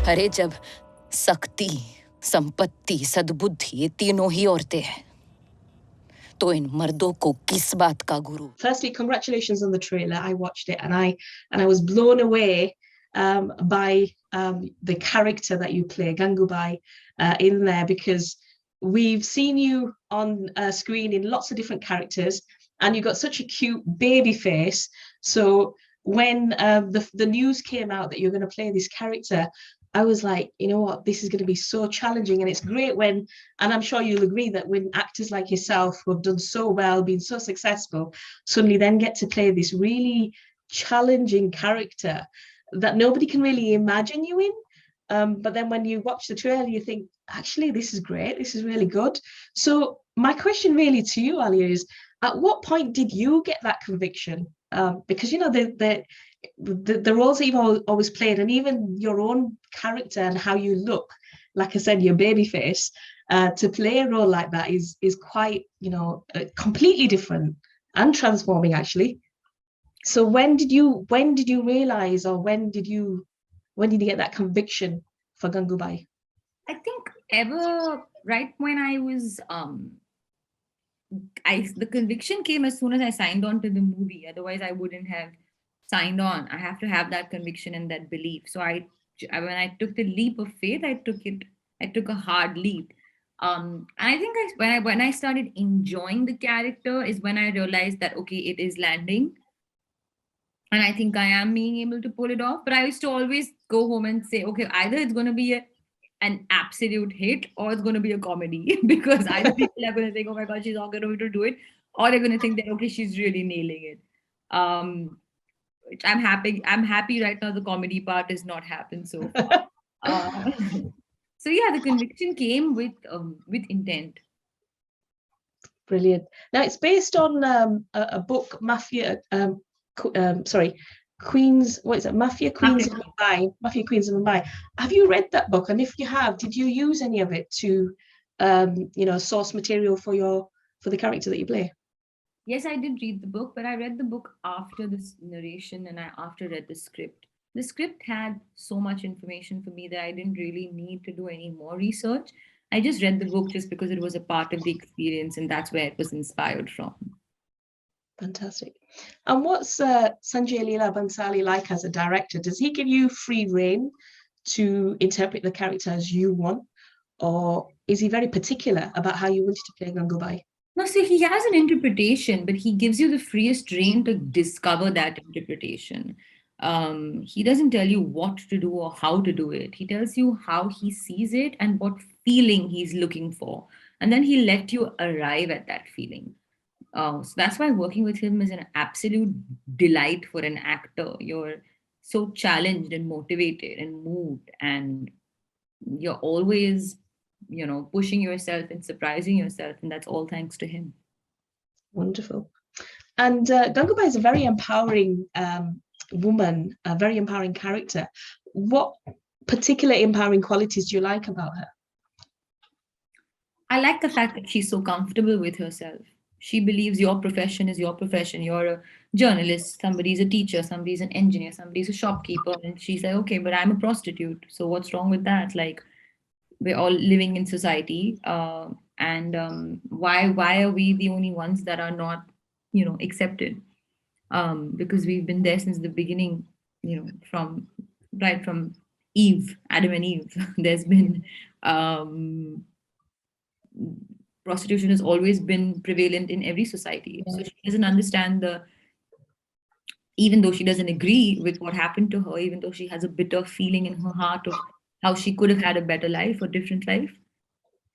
अरे जब शक्ति, संपत्ति, सद्बुद्धि ये तीनों ही औरतें हैं, तो इन मर्दों को किस बात का गुरु? Firstly, congratulations on the trailer. I watched it and I was blown away by the character that you play, Gangubai, in there, because we've seen you on screen in lots of different characters, and you've got such a cute baby face. So when the news came out that you're going to play this character, I was like, you know what, this is going to be so challenging. And it's great when, and I'm sure you'll agree that when actors like yourself who have done so well, been so successful, suddenly then get to play this really challenging character that nobody can really imagine you in. But then when you watch the trailer, you think, actually, this is great. This is really good. So my question really to you, Alia, is at what point did you get that conviction? Because, you know, the roles that you've always played, and even your own character and how you look, like I said, your baby face, to play a role like that is quite, you know, completely different and transforming, actually. So when did you realize, or when did you get that conviction for Gangubai? I think ever right when I was the conviction came as soon as I signed on to the movie. Otherwise, I wouldn't have signed on. I have to have that conviction and that belief. So when I took the leap of faith, I took a hard leap. And I think when I started enjoying the character is when I realized that, okay, it is landing. And I think I am being able to pull it off. But I used to always go home and say, okay, either it's going to be an absolute hit or it's going to be a comedy because either people are going to think, oh my God, she's not going to be able to do it, or they're going to think that, okay, she's really nailing it. Which I'm happy right now the comedy part has not happened so far. So yeah, the conviction came with intent. Brilliant. Now it's based on a book, Mafia. Queens. What is it? Mafia Queens of Mumbai. Mafia Queens of Mumbai. Have you read that book? And if you have, did you use any of it to, source material for the character that you play? Yes, I did read the book, but I read the book after this narration and I after read the script. The script had so much information for me that I didn't really need to do any more research. I just read the book just because it was a part of the experience and that's where it was inspired from. Fantastic. And what's Sanjay Leela Bhansali like as a director? Does he give you free rein to interpret the character as you want? Or is he very particular about how you wanted to play Gangubai? No, see, he has an interpretation, but he gives you the freest rein to discover that interpretation. He doesn't tell you what to do or how to do it. He tells you how he sees it and what feeling he's looking for. And then he let you arrive at that feeling. So that's why working with him is an absolute delight for an actor. You're so challenged and motivated and moved, and you're always, pushing yourself and surprising yourself, and that's all thanks to him. Wonderful. And Gangubai is a very empowering woman, a very empowering character. What particular empowering qualities do you like about her? I like the fact that she's so comfortable with herself. She believes your profession is your profession. You're a journalist, somebody's a teacher, somebody's an engineer, somebody's a shopkeeper. And she's like, okay, but I'm a prostitute. So what's wrong with that? Like, we're all living in society. And why are we the only ones that are not, accepted? Because we've been there since the beginning, from Eve, Adam and Eve. There's been prostitution has always been prevalent in every society. So she doesn't understand even though she doesn't agree with what happened to her, even though she has a bitter feeling in her heart of how she could have had a better life or different life,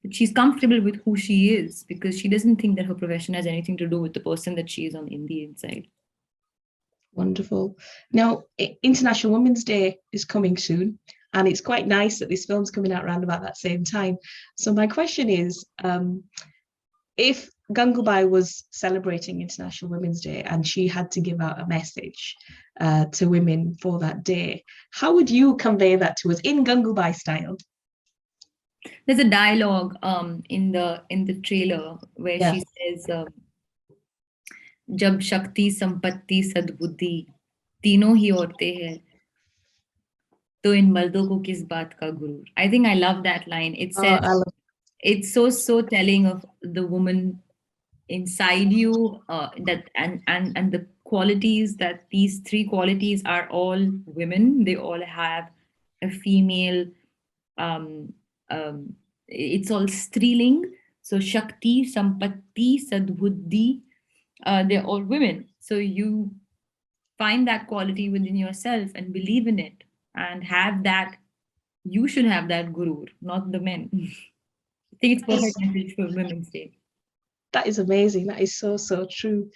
but she's comfortable with who she is because she doesn't think that her profession has anything to do with the person that she is in the inside. Wonderful. Now, International Women's Day is coming soon, and it's quite nice that this film's coming out around about that same time. So my question is, if Gangubai was celebrating International Women's Day and she had to give out a message to women for that day, how would you convey that to us in Gangubai style? There's a dialogue in the trailer where she says, "जब शक्ति संपत्ति सद्बुद्धि तीनों ही औरतें हैं, तो इन मर्दों को किस बात का गुरूर. I think I love that line. It says, I love it's so telling of the woman inside you, that and the qualities, that these three qualities are all women. They all have a female, um, it's all striling. So Shakti, Sampatti, Sadbuddhi, they're all women. So you find that quality within yourself and believe in it and have that. You should have that guru, not the men. I think it's perfect message for Women's Day. that is amazing. That is so true.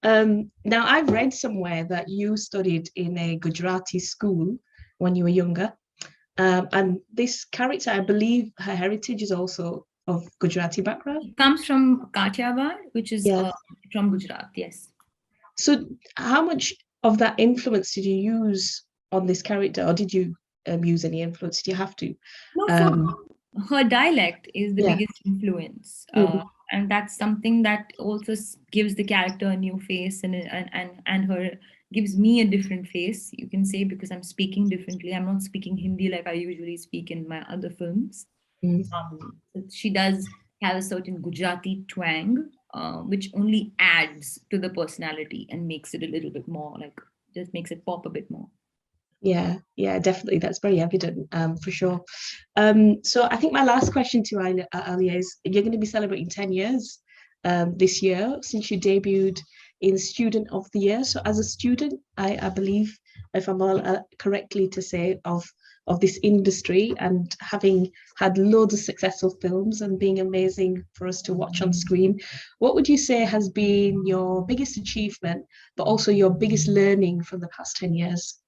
Now, I've read somewhere that you studied in a Gujarati school when you were younger. And this character, I believe her heritage is also of Gujarati background. It comes from Kathiawar, which is Yes. from Gujarat, yes. So how much of that influence did you use on this character, or did you use any influence? Did you have to? No, so her dialect is the Yeah. biggest influence. Mhm. And that's something that also gives the character a new face, and her gives me a different face, you can say, because I'm speaking differently. I'm not speaking Hindi like I usually speak in my other films. Mm. She does have a certain Gujarati twang, which only adds to the personality and makes it a little bit more, like, just makes it pop a bit more. Yeah, definitely. That's very evident, for sure. So I think my last question to Alia is, you're going to be celebrating 10 years this year since you debuted in Student of the Year. So as a student, I believe, if I'm all correctly to say, of this industry, and having had loads of successful films and being amazing for us to watch on screen, what would you say has been your biggest achievement, but also your biggest learning from the past 10 years?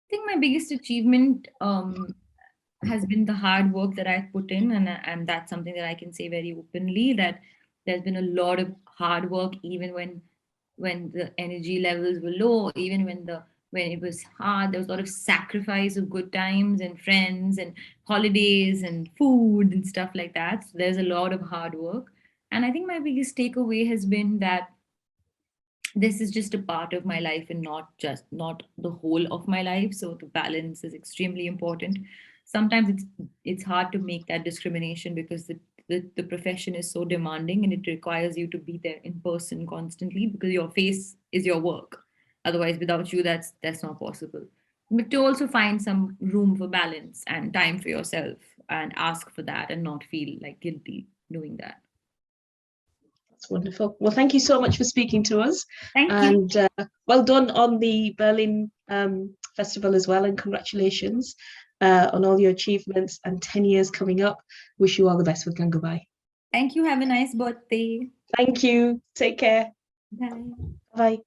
I think my biggest achievement has been the hard work that I've put in, and that's something that I can say very openly, that there's been a lot of hard work, even when the energy levels were low, even when it was hard. There was a lot of sacrifice of good times and friends and holidays and food and stuff like that. So there's a lot of hard work, and I think my biggest takeaway has been that this is just a part of my life and not the whole of my life. So the balance is extremely important. Sometimes it's hard to make that discrimination because the profession is so demanding, and it requires you to be there in person constantly, because your face is your work. Otherwise, without you, that's not possible. But to also find some room for balance and time for yourself, and ask for that, and not feel like guilty doing that. That's wonderful. Well, thank you so much for speaking to us. Thank you. And well done on the Berlin Festival as well. And congratulations on all your achievements and 10 years coming up. Wish you all the best with Gangubai. Thank you. Have a nice birthday. Thank you. Take care. Bye. Bye.